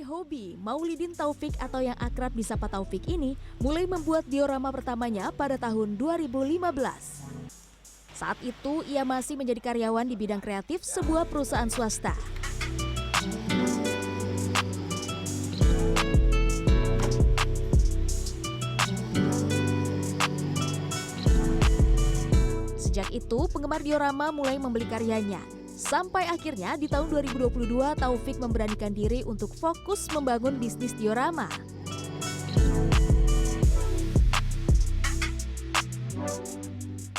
hobi, Maulidin Taufik atau yang akrab disapa Taufik ini mulai membuat diorama pertamanya pada tahun 2015. Saat itu ia masih menjadi karyawan di bidang kreatif sebuah perusahaan swasta. Sejak itu, penggemar diorama mulai membeli karyanya. Sampai akhirnya di tahun 2022, Taufik memberanikan diri untuk fokus membangun bisnis diorama.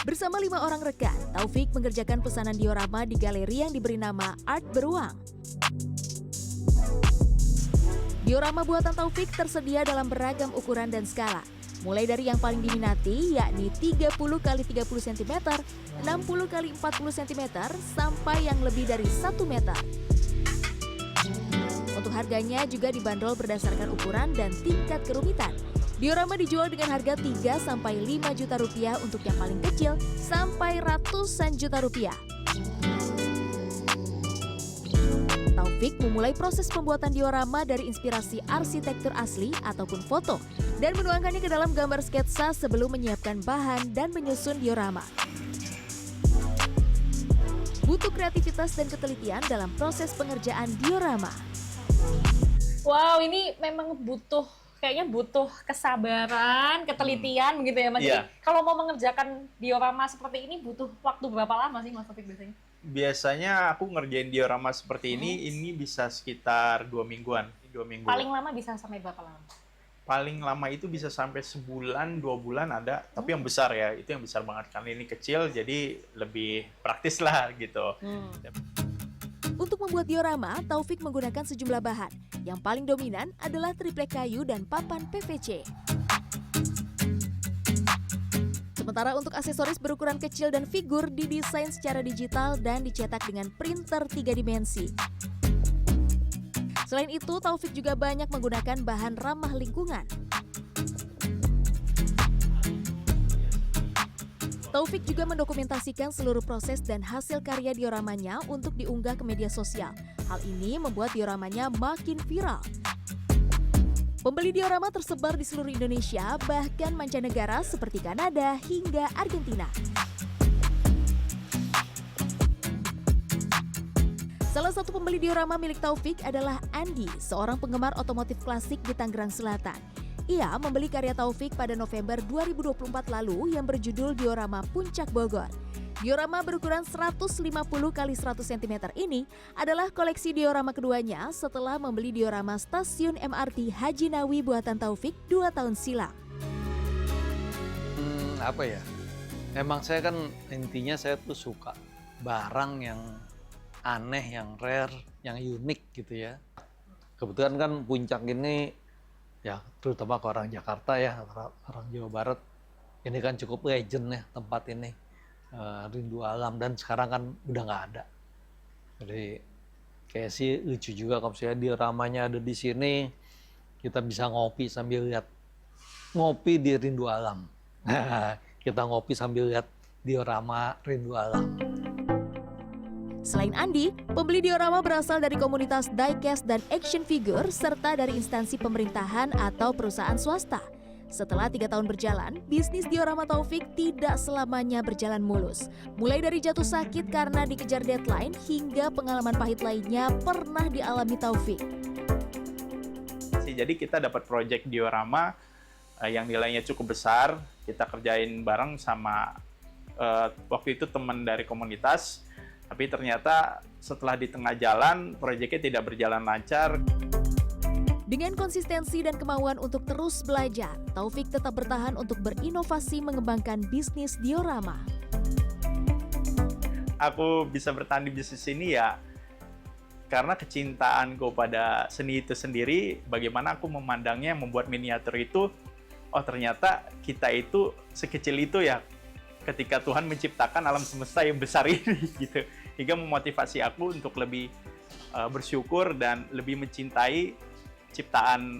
Bersama 5 orang rekan, Taufik mengerjakan pesanan diorama di galeri yang diberi nama Art Beruang. Diorama buatan Taufik tersedia dalam beragam ukuran dan skala. Mulai dari yang paling diminati yakni 30 x 30 cm, 60 x 40 cm, sampai yang lebih dari 1 meter. Untuk harganya juga dibanderol berdasarkan ukuran dan tingkat kerumitan. Diorama dijual dengan harga 3-5 juta rupiah untuk yang paling kecil sampai ratusan juta rupiah. Taufik memulai proses pembuatan diorama dari inspirasi arsitektur asli ataupun foto dan menuangkannya ke dalam gambar sketsa sebelum menyiapkan bahan dan menyusun diorama. Butuh kreativitas dan ketelitian dalam proses pengerjaan diorama. Wow, ini memang kayaknya butuh kesabaran, ketelitian gitu ya Mas. Iya. Kalau mau mengerjakan diorama seperti ini butuh waktu berapa lama sih Mas Taufik biasanya? Biasanya aku ngerjain diorama seperti ini bisa sekitar 2 mingguan. 2 minggu. Paling lama bisa sampai berapa lama? Paling lama itu bisa sampai sebulan, 2 bulan ada. Tapi yang besar ya, itu yang besar banget. Karena ini kecil, jadi lebih praktis lah gitu. Untuk membuat diorama, Taufik menggunakan sejumlah bahan. Yang paling dominan adalah triplek kayu dan papan PVC. Sementara untuk aksesoris berukuran kecil dan figur didesain secara digital dan dicetak dengan printer 3 dimensi. Selain itu, Taufik juga banyak menggunakan bahan ramah lingkungan. Taufik juga mendokumentasikan seluruh proses dan hasil karya dioramanya untuk diunggah ke media sosial. Hal ini membuat dioramanya makin viral. Pembeli diorama tersebar di seluruh Indonesia, bahkan mancanegara seperti Kanada hingga Argentina. Salah satu pembeli diorama milik Taufik adalah Andi, seorang penggemar otomotif klasik di Tangerang Selatan. Ia membeli karya Taufik pada November 2024 lalu yang berjudul Diorama Puncak Bogor. Diorama berukuran 150 x 100 cm ini adalah koleksi diorama keduanya setelah membeli diorama stasiun MRT Haji Nawi buatan Taufik 2 tahun silam. Apa ya? Emang saya kan intinya saya tuh suka barang yang aneh, yang rare, yang unik gitu ya. Kebetulan kan Puncak ini ya terutama ke orang Jakarta ya, orang Jawa Barat, ini kan cukup legend ya tempat ini, rindu alam, dan sekarang kan udah nggak ada. Jadi kayak sih lucu juga kalau misalnya dioramanya ada di sini, kita bisa ngopi sambil lihat, ngopi di rindu alam. Kita ngopi sambil lihat diorama rindu alam. Selain Andi, pembeli diorama berasal dari komunitas diecast dan action figure serta dari instansi pemerintahan atau perusahaan swasta. Setelah 3 tahun berjalan, bisnis diorama Taufik tidak selamanya berjalan mulus. Mulai dari jatuh sakit karena dikejar deadline hingga pengalaman pahit lainnya pernah dialami Taufik. Jadi kita dapat proyek diorama yang nilainya cukup besar. Kita kerjain bareng sama waktu itu teman dari komunitas. Tapi ternyata setelah di tengah jalan, proyeknya tidak berjalan lancar. Dengan konsistensi dan kemauan untuk terus belajar, Taufik tetap bertahan untuk berinovasi mengembangkan bisnis diorama. Aku bisa bertahan di bisnis ini ya karena kecintaanku pada seni itu sendiri, bagaimana aku memandangnya, membuat miniatur itu, oh ternyata kita itu sekecil itu ya, ketika Tuhan menciptakan alam semesta yang besar ini gitu, hingga memotivasi aku untuk lebih bersyukur dan lebih mencintai ciptaan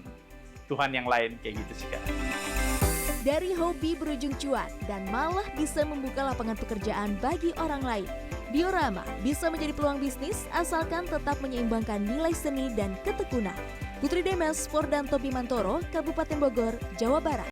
Tuhan yang lain kayak gitu sih Kak. Dari hobi berujung cuan dan malah bisa membuka lapangan pekerjaan bagi orang lain, diorama bisa menjadi peluang bisnis asalkan tetap menyeimbangkan nilai seni dan ketekunan. Putri Demes, Fordanto Bimantoro, Kabupaten Bogor, Jawa Barat.